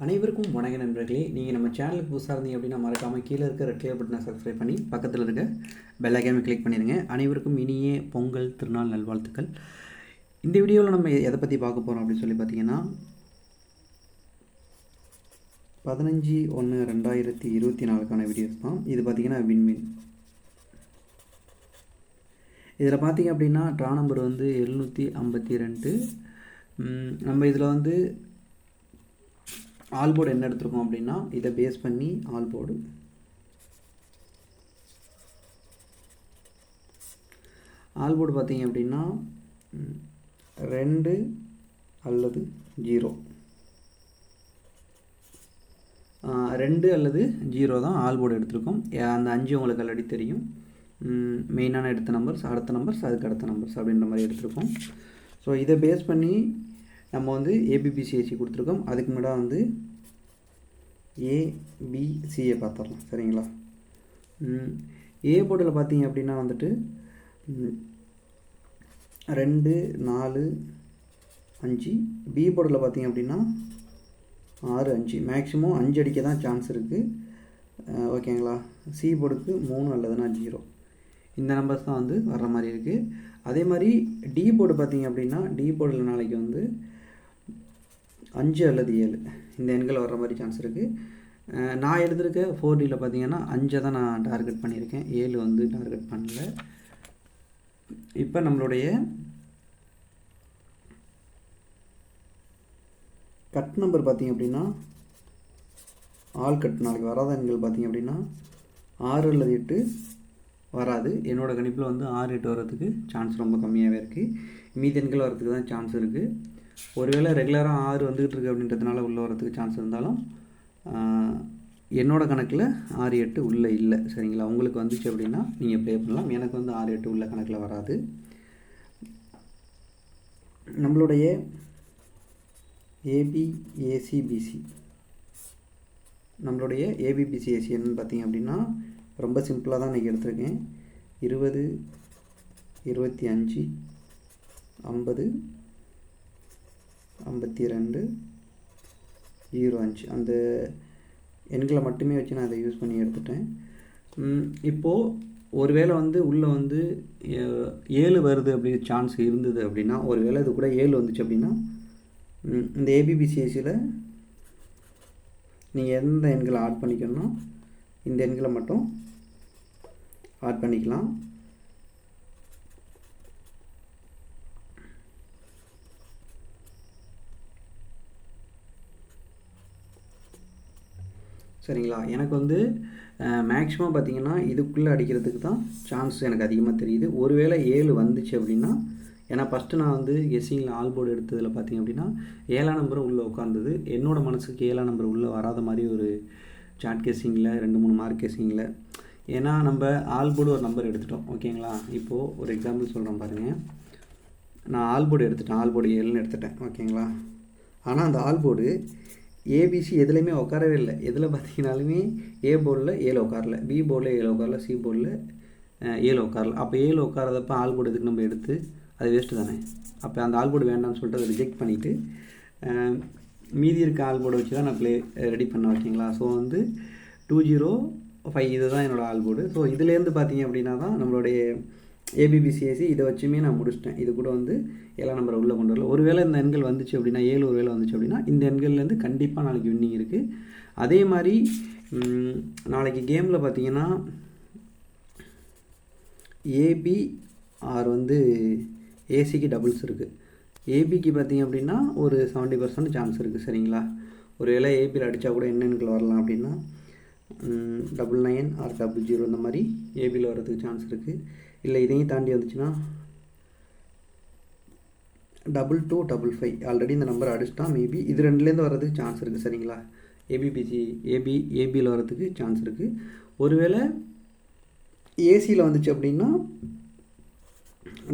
அனைவருக்கும் வணக்க நண்பர்களே. நீங்கள் நம்ம சேனலுக்கு புதுசாக இருந்தீங்க அப்படின்னா மறக்காமல் கீழே இருக்க ரெட் கலர் பட்டனை சப்ஸ்கிரைப் பண்ணி பக்கத்தில் இருக்க பெல் ஐக்கானை கிளிக் பண்ணிடுங்க. அனைவருக்கும் இனிய பொங்கல் திருநாள் நல்வாழ்த்துக்கள். இந்த வீடியோவில் நம்ம எதை பற்றி பார்க்க போகிறோம் அப்படின்னு சொல்லி பார்த்தீங்கன்னா 15/1/2024 வீடியோஸ் தான். இது பார்த்திங்கன்னா வின்வின். இதில் பார்த்திங்க அப்படின்னா ட்ரா நம்பர் வந்து 752. நம்ம இதில் வந்து ஆல் போர்டு என்ன எடுத்துருக்கோம் அப்படின்னா இதை பேஸ் பண்ணி ஆல் போர்டு பார்த்தீங்க அப்படின்னா 2 அல்லது 0 2 அல்லது 0 தான் ஆல் போர்டு எடுத்திருக்கோம். அந்த 5 உங்களுக்கு ஆல்ரெடி தெரியும். மெயினான எடுத்த நம்பர்ஸ், அடுத்த நம்பர்ஸ், அதுக்கு அடுத்த நம்பர்ஸ் அப்படின்ற மாதிரி எடுத்திருக்கோம். ஸோ இதை பேஸ் பண்ணி நம்ம வந்து ஏபிபிசிஎஸ்சி கொடுத்துருக்கோம். அதுக்கு முன்னாடி வந்து ஏபிசியை பார்த்துடலாம். சரிங்களா? ஏ போர்டில் பார்த்தீங்க அப்படின்னா வந்துட்டு 2, 4, 5. பி போர்டில் பார்த்தீங்க அப்படின்னா 6, 5. மேக்ஸிமம் 5 அடிக்க தான் சான்ஸ் இருக்குது. ஓகேங்களா? சி போர்டுக்கு 3 அல்லதுனா 0. இந்த நம்பர்ஸ் தான் வந்து வர்ற மாதிரி இருக்குது. அதே மாதிரி டி போர்டு பார்த்தீங்க அப்படின்னா டி போர்டில் நாளைக்கு வந்து 5 அல்லது 7 இந்த எண்கள் வர்ற மாதிரி சான்ஸ் இருக்குது. நான் எடுத்திருக்க 4Dயில் பார்த்தீங்கன்னா 5 தான் நான் டார்கெட் பண்ணியிருக்கேன், 7 வந்து டார்கெட் பண்ணல. இப்போ நம்மளுடைய கட் நம்பர் பார்த்திங்க அப்படின்னா ஆல் கட் நாளைக்கு வராத எண்கள் பார்த்திங்க அப்படின்னா 6 அல்லது 8 வராது. என்னோடய கணிப்பில் வந்து 6, 8 வர்றதுக்கு சான்ஸ் ரொம்ப கம்மியாகவே இருக்குது. மீதி எண்கள் வர்றதுக்கு தான் சான்ஸ் இருக்குது. ஒருவேளை ரெகுலராக 6 வந்துக்கிட்டு இருக்குது அப்படின்றதுனால உள்ளே வரதுக்கு சான்ஸ் இருந்தாலும் என்னோடய கணக்கில் 6, 8 உள்ளே இல்லை. சரிங்களா? உங்களுக்கு வந்துச்சு அப்படின்னா நீங்கள் ப்ளே பண்ணலாம். எனக்கு வந்து 6, 8 உள்ள கணக்கில் வராது. நம்மளுடைய ஏபிஏசிபிசி நம்மளுடைய ஏபிபிசிஎஸ்சி என்னன்னு பார்த்தீங்க அப்படின்னா ரொம்ப சிம்பிளாக தான் இன்றைக்கி எடுத்திருக்கேன். 20, 25, 50, 52, 05 அந்த எண்களை மட்டுமே வச்சு நான் அதை யூஸ் பண்ணி எடுத்துட்டேன். இப்போது ஒருவேளை வந்து உள்ளே வந்து 7 வருது அப்படி சான்ஸ் இருந்தது அப்படின்னா, ஒருவேளை இது கூட 7 வந்துச்சு அப்படின்னா இந்த ஏபிபிசிஎஸ்சியில் நீங்கள் எந்த எண்களை ஆட் பண்ணிக்கணும்னா இந்த எண்களை மட்டும் ஆட் பண்ணிக்கலாம். சரிங்களா? எனக்கு வந்து மேக்ஸிமம் பார்த்திங்கன்னா இதுக்குள்ளே அடிக்கிறதுக்கு தான் சான்ஸ் எனக்கு அதிகமாக தெரியுது. ஒருவேளை 7 வந்துச்சு அப்படின்னா, ஏன்னா ஃபஸ்ட்டு நான் வந்து கெஸ்ஸிங்கில் ஆல் போர்டு எடுத்ததில் பார்த்திங்க அப்படின்னா 7ஆம் நம்பரும் உள்ளே உட்காந்துது. என்னோடய மனசுக்கு 7ஆம் நம்பர் உள்ளே வராத மாதிரி ஒரு சாட் கெஸ்ஸிங்கில் 2-3 மார்க் கெஸ்ஸிங்கில். ஏன்னா நம்ம ஆல் போர்டு ஒரு நம்பர் எடுத்துட்டோம். ஓகேங்களா? இப்போது ஒரு எக்ஸாம்பிள் சொல்கிறேன் பாருங்கள். நான் ஆல் போர்டு எடுத்துட்டேன், ஆல் போர்டு 7ன்னு எடுத்துட்டேன். ஓகேங்களா? ஆனால் அந்த ஆல் போர்டு ஏபிசி எதுலேயுமே உட்காரவே இல்லை. எதில் பார்த்தீங்கனாலுமே ஏ போர்டில் 7 உட்காரல, பி போர்டில் 7 உட்காரல, சி போர்டில் 7 உட்காரல. அப்போ 7 உட்காரதப்ப ஆல் போர்டு எதுக்கு நம்ம எடுத்து அது வேஸ்ட்டு தானே. அப்போ அந்த ஆல் போர்டு வேண்டாம்னு சொல்லிட்டு அதை ரிஜெக்ட் பண்ணிவிட்டு மீதி இருக்க ஆல் போர்டை வச்சு தான் நான் ரெடி பண்ணேன். ஓகேங்களா? ஸோ வந்து 205 இது தான் என்னோடய ஆல் போர்டு. ஸோ இதுலேருந்து பார்த்தீங்க அப்படின்னா தான் நம்மளுடைய ஏபிபிசிஎஸ்சி இதை வச்சுமே நான் முடிச்சிட்டேன். இது கூட வந்து 7ஆம் நம்பரை உள்ளே கொண்டு வரல. ஒருவேளை இந்த எண்கள் வந்துச்சு அப்படின்னா 7 ஒருவேளை வந்துச்சு அப்படின்னா இந்த எண்கள்லேருந்து கண்டிப்பாக நாளைக்கு வின்னிங் இருக்குது. அதே மாதிரி நாளைக்கு கேமில் பார்த்தீங்கன்னா ஏபிஆர் வந்து ஏசிக்கு டபுள்ஸ் இருக்குது. ஏபிக்கு பார்த்திங்க அப்படின்னா ஒரு 70% சான்ஸ் இருக்குது. சரிங்களா? ஒருவேளை ஏபியில் அடித்தா கூட என்ன எண்கள் வரலாம் அப்படின்னா 99 ஆர் 00 இந்த மாதிரி ஏபியில் வர்றதுக்கு சான்ஸ் இருக்குது. இல்லை இதையும் தாண்டி வந்துச்சுன்னா 2255 ஆல்ரெடி இந்த நம்பர் அடிச்சிட்டா மேபி இது ரெண்டுலேருந்து வர்றதுக்கு சான்ஸ் இருக்குது. சரிங்களா? ஏபியில் வர்றதுக்கு சான்ஸ் இருக்குது. ஒருவேளை ஏசியில் வந்துச்சு அப்படின்னா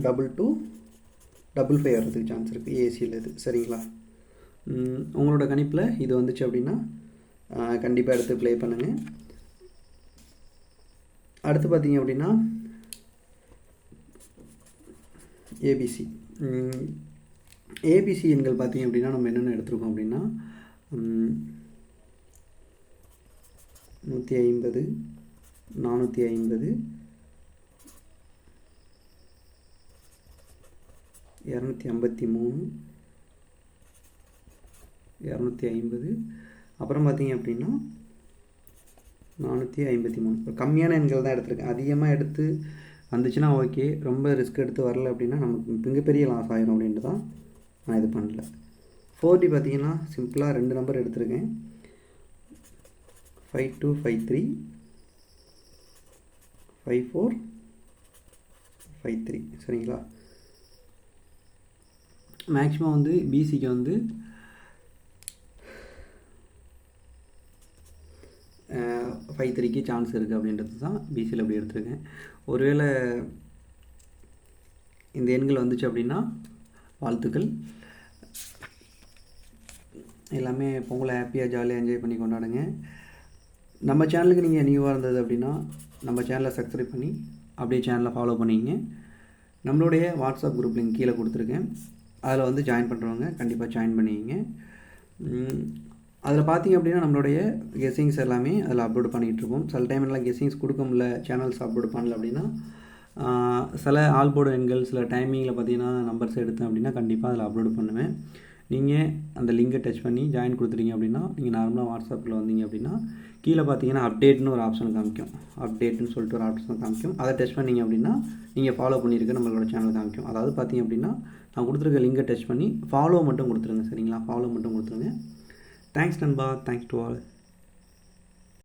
2255 வர்றதுக்கு சான்ஸ் இருக்குது ஏசியில் இது. சரிங்களா? உங்களோட கணிப்பில் இது வந்துச்சு அப்படின்னா கண்டிப்பாக எடுத்து ப்ளே பண்ணுங்கள். அடுத்து பார்த்தீங்க அப்படின்னா ஏபிசி ஏபிசி எண்கள் பார்த்திங்க அப்படின்னா நம்ம என்னென்ன எடுத்துருக்கோம் அப்படின்னா 150, 450, 253, 250. அப்புறம் பார்த்தீங்க அப்படின்னா 453. இப்போ கம்மியான எண்கள் தான் எடுத்திருக்கேன். அதிகமாக எடுத்து வந்துச்சுன்னா ஓகே, ரொம்ப ரிஸ்க் எடுத்து வரல அப்படின்னா நமக்கு மிகப்பெரிய லாஸ் ஆகிரும் அப்படின்ட்டு தான் நான் இது பண்ணல. 4D பார்த்தீங்கன்னா சிம்பிளாக 2 நம்பர் எடுத்திருக்கேன். 52, 53, 54, 53. சரிங்களா? மேக்ஸிமம் வந்து பிசிக்கு வந்து 53க்கு சான்ஸ் இருக்குது அப்படின்றது தான் பிசியில் அப்படி எடுத்திருக்கேன். ஒருவேளை இந்த எண்கள் வந்துச்சு அப்படின்னா வாழ்த்துக்கள். எல்லாமே பொங்கலை ஹாப்பியாக ஜாலியாக என்ஜாய் பண்ணி கொண்டாடுங்க. நம்ம சேனலுக்கு நீங்கள் நியூவாக இருந்தது அப்படின்னா நம்ம சேனலை சப்ஸ்கிரைப் பண்ணி அப்படியே சேனலை ஃபாலோ பண்ணிங்க. நம்மளுடைய வாட்ஸ்அப் குரூப் லிங்க் கீழே கொடுத்துருக்கேன். அதில் வந்து ஜாயின் பண்ணுறவங்க கண்டிப்பாக ஜாயின் பண்ணிக்கிங்க. அதில் பார்த்தீங்க அப்படின்னா நம்மளுடைய கெஸ்ஸிங்ஸ் எல்லாமே அதில் அப்லோட் பண்ணிகிட்ருப்போம். சில டைம்லாம் கெஸ்ஸிங்ஸ் கொடுக்க முடியல, சேனல்ஸ் அப்லோட் பண்ணல அப்படின்னா சில ஆல்போர்டு எண்கள் சில டைமிங்கில் பார்த்தீங்கன்னா நம்பர்ஸ் எடுத்தேன் அப்படின்னா கண்டிப்பாக அதில் அப்லோட் பண்ணுவேன். நீங்கள் அந்த லிங்கை டச் பண்ணி ஜாயின் கொடுத்துட்டீங்க அப்படின்னா நீங்கள் நார்மலாக வாட்ஸ்அப்பில் வந்தீங்க அப்படின்னா கீழே பார்த்தீங்கன்னா அப்டேட்னு ஒரு ஆப்ஷன் காமிக்கும். அப்டேட்னு சொல்லிட்டு ஒரு ஆப்ஷன் காமிக்கும். அதை டச் பண்ணிங்க அப்படின்னா நீங்கள் ஃபாலோ பண்ணியிருக்க நம்மளோட சேனல் காமிக்கும். அதாவது பார்த்தீங்க அப்படின்னா நான் கொடுத்துருக்க லிங்கை டச் பண்ணி ஃபாலோ மட்டும் கொடுத்துருங்க. சரிங்களா? ஃபாலோ மட்டும் கொடுத்துருங்க. தேங்க்ஸ் நண்பா. Thanks to all.